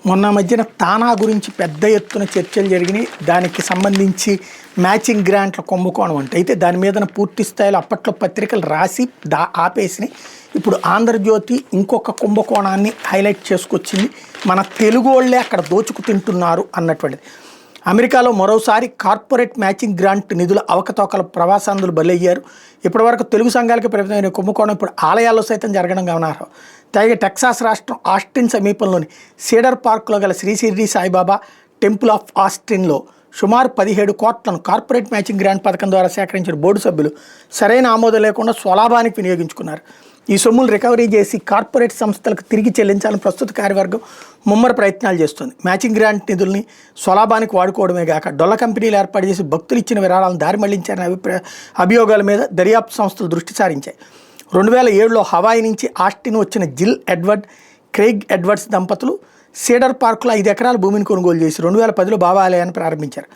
మొన్న మధ్యన తానా గురించి పెద్ద ఎత్తున చర్చలు జరిగినాయి. దానికి సంబంధించి మ్యాచింగ్ గ్రాంట్ల కుంభకోణం అంటే అయితే దాని మీద పూర్తి స్థాయిలో అప్పట్లో పత్రికలు రాసి ఆపేసినాయి. ఇప్పుడు ఆంధ్రజ్యోతి ఇంకొక కుంభకోణాన్ని హైలైట్ చేసుకొచ్చింది. మన తెలుగు వాళ్ళే అక్కడ దోచుకు తింటున్నారు అన్నటువంటిది. అమెరికాలో మరోసారి కార్పొరేట్ మ్యాచింగ్ గ్రాంట్ నిధుల అవకతవకల ప్రవాసాంధ్రులు బలయ్యారు. ఇప్పటివరకు తెలుగు సంఘాలకి పరిమితమైన కుంభకోణం ఇప్పుడు ఆలయాల్లో సైతం జరగడం గమనార్హం. అలాగే టెక్సాస్ రాష్ట్రం ఆస్టిన్ సమీపంలోని సీడర్ పార్క్లో గల శ్రీ షిరిడి సాయిబాబా టెంపుల్ ఆఫ్ ఆస్టిన్లో సుమారు 17 కోట్లను కార్పొరేట్ మ్యాచింగ్ గ్రాంట్ పథకం ద్వారా సేకరించిన బోర్డు సభ్యులు సరైన ఆమోదం లేకుండా స్వలాభానికి వినియోగించుకున్నారు. ఈ సొమ్ములు రికవరీ చేసి కార్పొరేట్ సంస్థలకు తిరిగి చెల్లించాలని ప్రస్తుత కార్యవర్గం ముమ్మర ప్రయత్నాలు చేస్తుంది. మ్యాచింగ్ గ్రాంట్ నిధుల్ని స్వలాభానికి వాడుకోవడమే కాక డొల్ల కంపెనీలు ఏర్పాటు చేసి భక్తులు ఇచ్చిన విరాళాలను దారి మళ్లించారనే అభియోగాల మీద దర్యాప్తు సంస్థలు దృష్టి సారించాయి. 2007లో హవాయి నుంచి ఆస్టిన్ వచ్చిన జిల్ ఎడ్వర్డ్, క్రెయిగ్ ఎడ్వర్డ్స్ దంపతులు సీడర్ పార్కులో 5 ఎకరాల భూమిని కొనుగోలు చేసి 2010లో బాబా ఆలయాన్ని ప్రారంభించారు.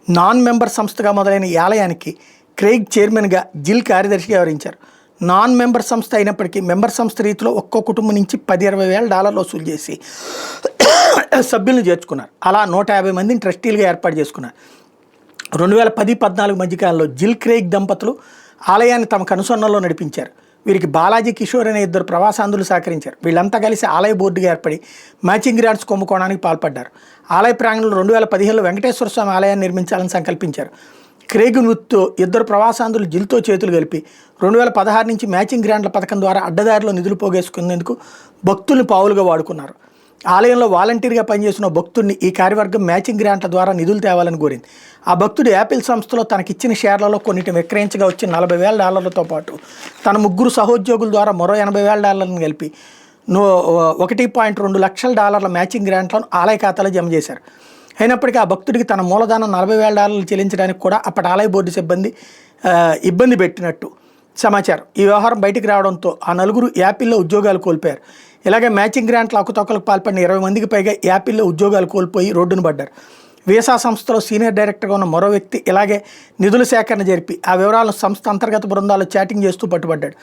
నాన్ మెంబర్ సంస్థగా మొదలైన ఈ ఆలయానికి క్రెయిగ్ చైర్మన్గా, జిల్ కార్యదర్శిగా వ్యవహరించారు. నాన్ మెంబర్ సంస్థ అయినప్పటికీ మెంబర్ సంస్థ రీతిలో ఒక్కో కుటుంబం నుంచి $10-20,000 వసూలు చేసి సభ్యులను చేర్చుకున్నారు. అలా 150 మందిని ట్రస్టీలుగా ఏర్పాటు చేసుకున్నారు. 2010-14 మధ్యకాలంలో జిల్, క్రెయిగ్ దంపతులు ఆలయాన్ని తమ కనుసన్నల్లో నడిపించారు. వీరికి బాలాజీ, కిషోర్ అనే 2 ప్రవాసాంధ్రులు సహకరించారు. వీళ్ళంతా కలిసి ఆలయ బోర్డుగా ఏర్పడి మ్యాచింగ్ గ్రాంట్స్ కుంభకోణానికి పాల్పడ్డారు. ఆలయ ప్రాంగణంలో 2015లో వెంకటేశ్వర స్వామి ఆలయాన్ని నిర్మించాలని సంకల్పించారు. క్రెయిగ్ వృత్తితో 2 ప్రవాసాంధ్రులు జిల్తో చేతులు కలిపి 2016 నుంచి మ్యాచింగ్ గ్రాంట్ల పథకం ద్వారా అడ్డదారిలో నిధులు పోగేసుకునేందుకు భక్తుల్ని పావులుగా వాడుకున్నారు. ఆలయంలో వాలంటీర్గా పనిచేసిన భక్తుడిని ఈ కార్యవర్గం మ్యాచింగ్ గ్రాంట్ల ద్వారా నిధులు తేవాలని కోరింది. ఆ భక్తుడు యాపిల్ సంస్థలో తనకిచ్చిన షేర్లలో కొన్నిటిని విక్రయించగా వచ్చిన $40,000తో పాటు తన 3 సహోద్యోగుల ద్వారా మరో $80,000 కలిపి $1.2 లక్షల మ్యాచింగ్ గ్రాంట్లను ఆలయ ఖాతాలో జమ చేశారు. అయినప్పటికీ ఆ భక్తుడికి తన మూలధనం $40,000 చెల్లించడానికి కూడా అప్పటి ఆలయ బోర్డు సిబ్బంది ఇబ్బంది పెట్టినట్టు సమాచారం. ఈ వ్యవహారం బయటికి రావడంతో ఆ 4 యాపిల్లో ఉద్యోగాలు కోల్పోయారు. ఇలాగే మ్యాచింగ్ గ్రాంట్ల అవకతవకలకు పాల్పడిన 20 మందికి పైగా యాపిల్లో ఉద్యోగాలు కోల్పోయి రోడ్డును పడ్డారు. వీసా సంస్థలో సీనియర్ డైరెక్టర్గా ఉన్న మరో వ్యక్తి ఇలాగే నిధుల సేకరణ జరిపి ఆ వివరాలను సంస్థ అంతర్గత బృందాల్లో చాటింగ్ చేస్తూ పట్టుబడ్డాడు.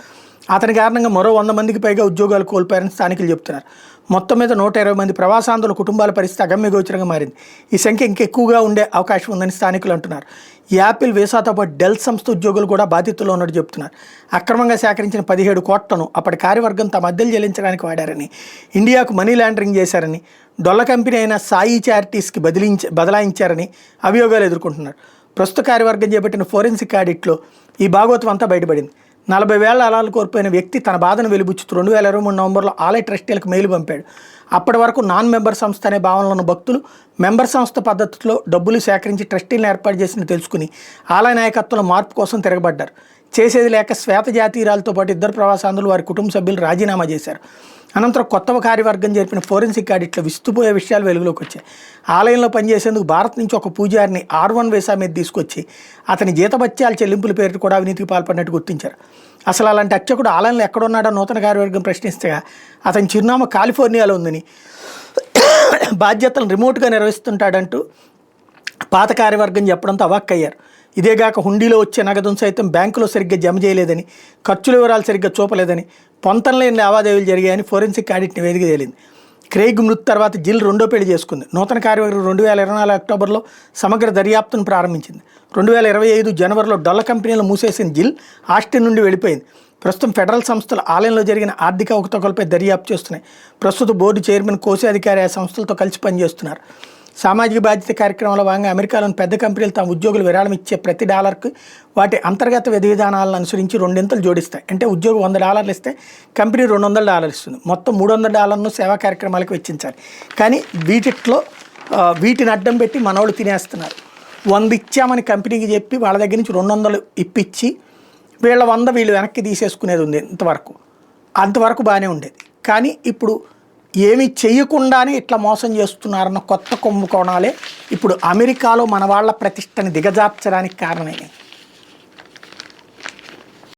అతని కారణంగా మరో 100 మందికి పైగా ఉద్యోగాలు కోల్పోయారని స్థానికులు చెబుతున్నారు. మొత్తం మీద 120 మంది ప్రవాసాంధ్రుల కుటుంబాల పరిస్థితి అగమ్యగోచరంగా మారింది. ఈ సంఖ్య ఇంకెక్కువగా ఉండే అవకాశం ఉందని స్థానికులు అంటున్నారు. యాపిల్, వీసాతో పాటు డెల్ సంస్థ ఉద్యోగులు కూడా బాధితుల్లో ఉన్నట్టు చెబుతున్నారు. అక్రమంగా సేకరించిన 17 కోట్లను అప్పటి కార్యవర్గం తమ అద్దెలు చెల్లించడానికి వాడారని, ఇండియాకు మనీ లాండరింగ్ చేశారని, డొల్ల కంపెనీ అయిన సాయి చారిటీస్కి బదలాయించారని అభియోగాలు ఎదుర్కొంటున్నారు. ప్రస్తుత కార్యవర్గం చేపట్టిన ఫోరెన్సిక్ ఆడిట్లో ఈ భాగోతం అంతా బయటపడింది. $40,000 కోల్పోయిన వ్యక్తి తన బాధను వెలిబుచ్చుతూ 2023 నవంబర్లో ఆలయ ట్రస్టీలకు మెయిల్ పంపాడు. అప్పటి వరకు నాన్ మెంబర్ సంస్థ అనే భావనలో ఉన్న భక్తులు మెంబర్ సంస్థ పద్ధతిలో డబ్బులు సేకరించి ట్రస్టీలను ఏర్పాటు చేసింది తెలుసుకుని ఆలయ నాయకత్వంలో మార్పు కోసం తిరగబడ్డారు. చేసేది లేక శ్వేత జాతీయురాలతో పాటు 2 ప్రవాసాంధ్రులు వారి కుటుంబ సభ్యులు రాజీనామా చేశారు. అనంతరం కొత్త కార్యవర్గం జరిపిన ఫోరెన్సిక్ ఆడిట్లో విస్తుపోయే విషయాలు వెలుగులోకి వచ్చాయి. ఆలయంలో పనిచేసేందుకు భారత్ నుంచి ఒక పూజారిని R1 వీసా మీద తీసుకొచ్చి అతని జీతభత్యాల చెల్లింపుల పేరుతో కూడా అవినీతికి పాల్పడినట్టు గుర్తించారు. అసలు అలాంటి అర్చకుడు ఆలయంలో ఎక్కడున్నాడో నూతన కార్యవర్గం ప్రశ్నిస్తగా అతని చిరునామా కాలిఫోర్నియాలో ఉందని, బాధ్యతలను రిమోట్గా నిర్వహిస్తుంటాడంటూ పాత కార్యవర్గం చెప్పడంతో అవాక్కయ్యారు. ఇదేగాక హుండీలో వచ్చే నగదును సైతం బ్యాంకులో సరిగ్గా జమ చేయలేదని, ఖర్చుల వివరాలు సరిగ్గా చూపలేదని, పొంతనలేని లావాదేవీలు జరిగాయని ఫోరెన్సిక్ ఆడిట్ నివేదిక తేలింది. క్రెయిగ్ మృతి తర్వాత జిల్ 2వ పెళ్లి చేసుకుంది. నూతన కార్యవర్గం 2024 అక్టోబర్లో సమగ్ర దర్యాప్తును ప్రారంభించింది. 2025 జనవరిలో డొల్ల కంపెనీలు మూసేసిన జిల్ ఆస్టిన్ నుండి వెళ్ళిపోయింది. ప్రస్తుతం ఫెడరల్ సంస్థలు ఆలయంలో జరిగిన ఆర్థిక అవకతవకలపై దర్యాప్తు చేస్తున్నాయి. ప్రస్తుత బోర్డు చైర్మన్, కోశాధికారి ఆ సంస్థలతో కలిసి పనిచేస్తున్నారు. సామాజిక బాధ్యత కార్యక్రమంలో భాగంగా అమెరికాలోని పెద్ద కంపెనీలు తమ ఉద్యోగులు విరాళం ఇచ్చే ప్రతి $1కు వాటి అంతర్గత విధి విధానాలను అనుసరించి 2 ఇంతలు జోడిస్తాయి. అంటే ఉద్యోగం $100 ఇస్తే కంపెనీ $200 ఇస్తుంది. మొత్తం $300ను సేవా కార్యక్రమాలకు వెచ్చించాలి. కానీ వీటిని అడ్డం పెట్టి మనోళ్ళు తినేస్తున్నారు. 100 ఇచ్చామని కంపెనీకి చెప్పి వాళ్ళ దగ్గర నుంచి 200 ఇప్పించి వీళ్ళ 100 వీళ్ళు వెనక్కి తీసేసుకునేది ఉంది. అంతవరకు బాగానే ఉండేది. కానీ ఇప్పుడు ఏమీ చేయకుండానే ఇట్లా మోసం చేస్తున్నారన్న కొత్త కుంభకోణాలే ఇప్పుడు అమెరికాలో మన వాళ్ళ ప్రతిష్టని దిగజార్చడానికి కారణమైనవి.